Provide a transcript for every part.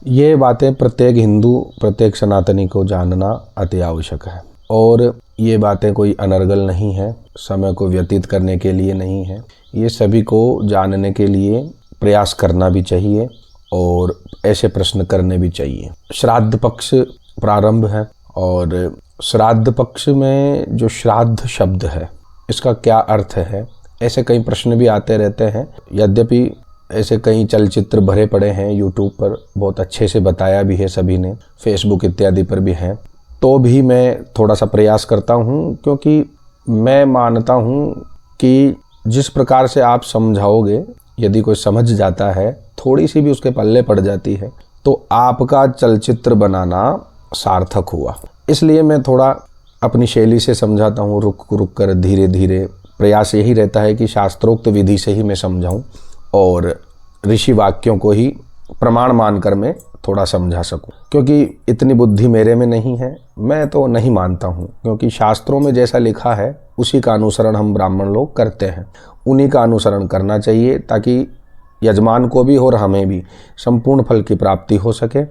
ये बातें प्रत्येक हिंदू, प्रत्येक सनातनी को जानना अति आवश्यक है। और ये बातें कोई अनर्गल नहीं है, समय को व्यतीत करने के लिए नहीं है। ये सभी को जानने के लिए प्रयास करना भी चाहिए और ऐसे प्रश्न करने भी चाहिए। श्राद्ध पक्ष प्रारंभ है और श्राद्ध पक्ष में जो श्राद्ध शब्द है इसका क्या अर्थ है, ऐसे कई प्रश्न भी आते रहते हैं। यद्यपि ऐसे कई चलचित्र भरे पड़े हैं, यूट्यूब पर बहुत अच्छे से बताया भी है सभी ने, फेसबुक इत्यादि पर भी हैं, तो भी मैं थोड़ा सा प्रयास करता हूँ, क्योंकि मैं मानता हूँ कि जिस प्रकार से आप समझाओगे, यदि कोई समझ जाता है, थोड़ी सी भी उसके पल्ले पड़ जाती है, तो आपका चलचित्र बनाना सार्थक हुआ। इसलिए मैं थोड़ा अपनी शैली से समझाता हूँ, रुक रुक कर, धीरे धीरे। प्रयास यही रहता है कि शास्त्रोक्त विधि से ही मैं समझाऊँ और ऋषि वाक्यों को ही प्रमाण मानकर मैं थोड़ा समझा सकूं, क्योंकि इतनी बुद्धि मेरे में नहीं है, मैं तो नहीं मानता हूं। क्योंकि शास्त्रों में जैसा लिखा है उसी का अनुसरण हम ब्राह्मण लोग करते हैं, उन्हीं का अनुसरण करना चाहिए, ताकि यजमान को भी और हमें भी संपूर्ण फल की प्राप्ति हो सके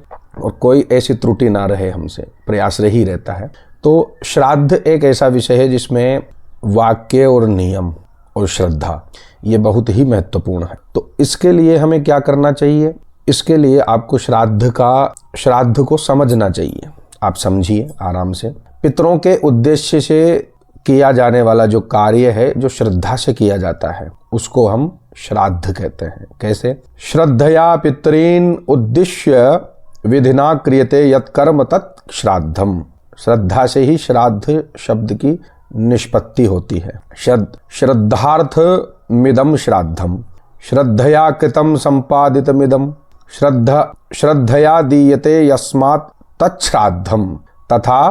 और कोई ऐसी त्रुटि ना रहे हमसे। प्रयास यही रहता है। तो श्राद्ध एक ऐसा विषय है जिसमें वाक्य और नियम और श्रद्धा ये बहुत ही महत्वपूर्ण है। तो इसके लिए हमें क्या करना चाहिए? इसके लिए आपको श्राद्ध को समझना चाहिए। आप समझिए आराम से। पितरों के उद्देश्य से किया जाने वाला जो कार्य है, जो श्रद्धा से किया जाता है, उसको हम श्राद्ध कहते हैं। कैसे? श्रद्धया पितरीन उद्देश्य विधिना क्रियते यत् कर्म तत् श्राद्धम। श्रद्धा से ही श्राद्ध शब्द की निष्पत्ति होती है। श्रद्धार्थ मिदम श्राद्धम, श्रद्धया कृतम संपादितमिदम, श्रद्धया दीयते यस्मात् तच्छ्राद्धम तथा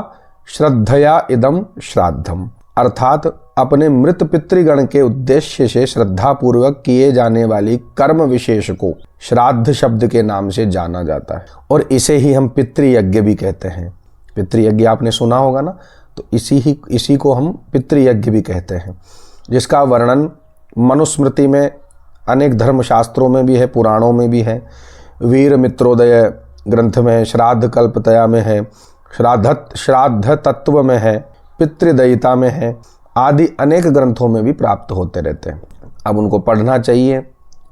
श्रद्धया इदम श्राद्धम। अर्थात अपने मृत पितृगण के उद्देश्य से श्रद्धा पूर्वक किए जाने वाली कर्म विशेष को श्राद्ध शब्द के नाम से जाना जाता है। और इसे ही हम पितृयज्ञ भी कहते हैं। पितृयज्ञ आपने सुना होगा ना, तो इसी को हम पितृयज्ञ भी कहते हैं, जिसका वर्णन मनुस्मृति में, अनेक धर्मशास्त्रों में भी है, पुराणों में भी है, वीर मित्रोदय ग्रंथ में, श्राद्ध कल्पतया में है, श्राद्ध तत्व में है, पितृदयिता में है, आदि अनेक ग्रंथों में भी प्राप्त होते रहते हैं। अब उनको पढ़ना चाहिए,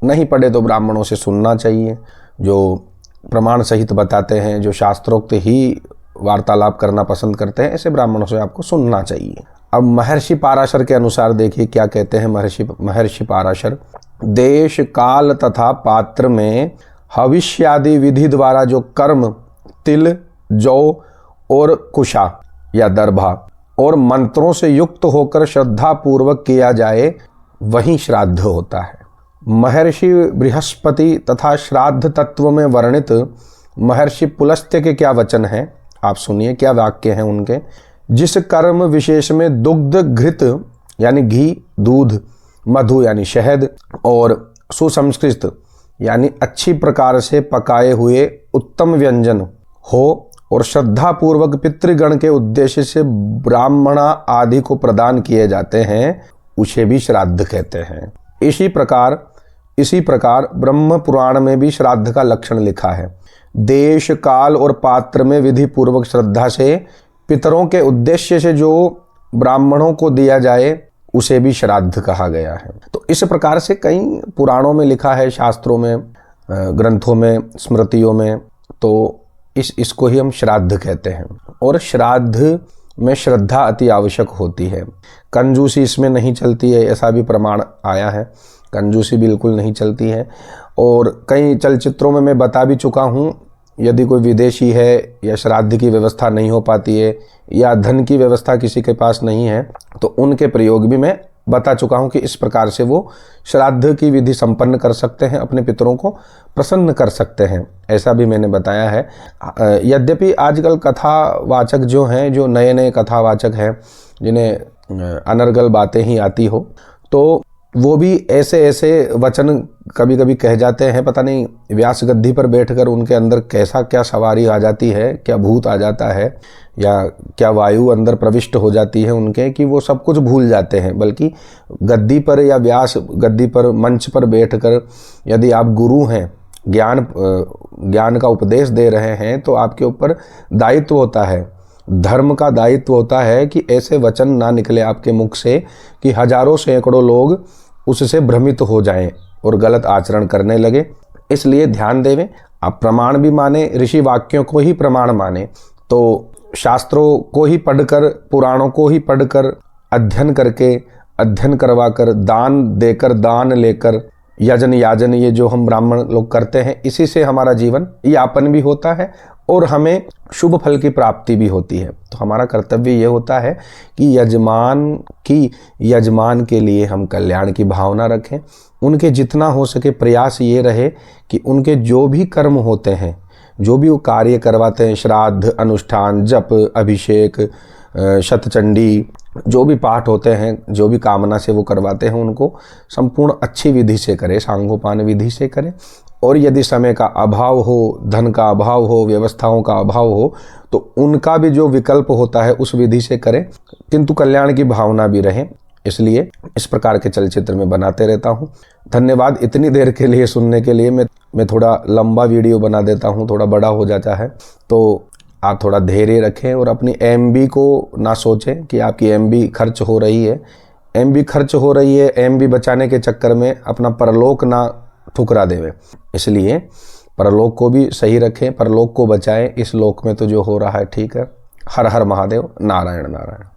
नहीं पढ़े तो ब्राह्मणों से सुनना चाहिए, जो प्रमाण सहित बताते हैं, जो शास्त्रोक्त ही वार्तालाप करना पसंद करते हैं, ऐसे ब्राह्मणों से आपको सुनना चाहिए। अब महर्षि पाराशर के अनुसार देखिए क्या कहते हैं महर्षि पाराशर। देश काल तथा पात्र में हविष्यादि विधि द्वारा जो कर्म तिल, जौ और कुशा या दर्भा और मंत्रों से युक्त होकर श्रद्धा पूर्वक किया जाए, वही श्राद्ध होता है। महर्षि बृहस्पति तथा श्राद्ध तत्व में वर्णित महर्षि पुलस्त्य के क्या वचन हैं, आप सुनिए क्या वाक्य हैं उनके। जिस कर्म विशेष में दुग्ध घृत यानी घी, दूध, मधु यानी शहद और सुसंस्कृत यानी अच्छी प्रकार से पकाए हुए उत्तम व्यंजन हो और श्रद्धा पूर्वक पितृगण के उद्देश्य से ब्राह्मणा आदि को प्रदान किए जाते हैं, उसे भी श्राद्ध कहते हैं। इसी प्रकार ब्रह्म पुराण में भी श्राद्ध का लक्षण लिखा है। देश काल और पात्र में विधि पूर्वक श्रद्धा से पितरों के उद्देश्य से जो ब्राह्मणों को दिया जाए, उसे भी श्राद्ध कहा गया है। तो इस प्रकार से कई पुराणों में लिखा है, शास्त्रों में, ग्रंथों में, स्मृतियों में, तो इसको ही हम श्राद्ध कहते हैं। और श्राद्ध में श्रद्धा अति आवश्यक होती है। कंजूसी इसमें नहीं चलती है, ऐसा भी प्रमाण आया है। कंजूसी बिल्कुल नहीं चलती है। और कई चलचित्रों में मैं बता भी चुका हूँ, यदि कोई विदेशी है या श्राद्ध की व्यवस्था नहीं हो पाती है या धन की व्यवस्था किसी के पास नहीं है, तो उनके प्रयोग भी मैं बता चुका हूं कि इस प्रकार से वो श्राद्ध की विधि संपन्न कर सकते हैं, अपने पितरों को प्रसन्न कर सकते हैं, ऐसा भी मैंने बताया है। यद्यपि आजकल कथावाचक जो हैं, जो नए नए कथावाचक हैं, जिन्हें अनर्गल बातें ही आती हो, तो वो भी ऐसे वचन कभी कभी कह जाते हैं। पता नहीं व्यास गद्दी पर बैठकर उनके अंदर कैसा क्या सवारी आ जाती है, क्या भूत आ जाता है या क्या वायु अंदर प्रविष्ट हो जाती है उनके, कि वो सब कुछ भूल जाते हैं। बल्कि गद्दी पर या व्यास गद्दी पर, मंच पर बैठकर यदि आप गुरु हैं ज्ञान का उपदेश दे रहे हैं तो आपके ऊपर दायित्व होता है, धर्म का दायित्व होता है कि ऐसे वचन ना निकले आपके मुख से कि हजारों सैकड़ों लोग उससे भ्रमित हो जाएं और गलत आचरण करने लगे। इसलिए ध्यान देवें, आप प्रमाण भी माने, ऋषि वाक्यों को ही प्रमाण माने, तो शास्त्रों को ही पढ़कर, पुराणों को ही पढ़कर, अध्ययन करके, अध्ययन करवा कर, दान देकर, दान लेकर, यजन याजन ये जो हम ब्राह्मण लोग करते हैं, इसी से हमारा जीवन यापन भी होता है और हमें शुभ फल की प्राप्ति भी होती है। तो हमारा कर्तव्य ये होता है कि यजमान के लिए हम कल्याण की भावना रखें। उनके जितना हो सके प्रयास ये रहे कि उनके जो भी कर्म होते हैं, जो भी वो कार्य करवाते हैं, श्राद्ध, अनुष्ठान, जप, अभिषेक, शतचंडी, जो भी पाठ होते हैं, जो भी कामना से वो करवाते हैं, उनको संपूर्ण अच्छी विधि से करें, सांगोपान विधि से करें। और यदि समय का अभाव हो, धन का अभाव हो, व्यवस्थाओं का अभाव हो, तो उनका भी जो विकल्प होता है उस विधि से करें, किंतु कल्याण की भावना भी रहे। इसलिए इस प्रकार के चलचित्र में बनाते रहता हूँ। धन्यवाद इतनी देर के लिए सुनने के लिए। मैं थोड़ा लंबा वीडियो बना देता हूँ, थोड़ा बड़ा हो जाता है, तो आप थोड़ा धैर्य रखें और अपनी एमबी को ना सोचें कि आपकी एमबी खर्च हो रही है। एमबी खर्च हो रही है, एमबी बचाने के चक्कर में अपना परलोक ना ठुकरा देवे। इसलिए परलोक को भी सही रखें, परलोक को बचाएं। इस लोक में तो जो हो रहा है ठीक है। हर हर महादेव, नारायण नारायण।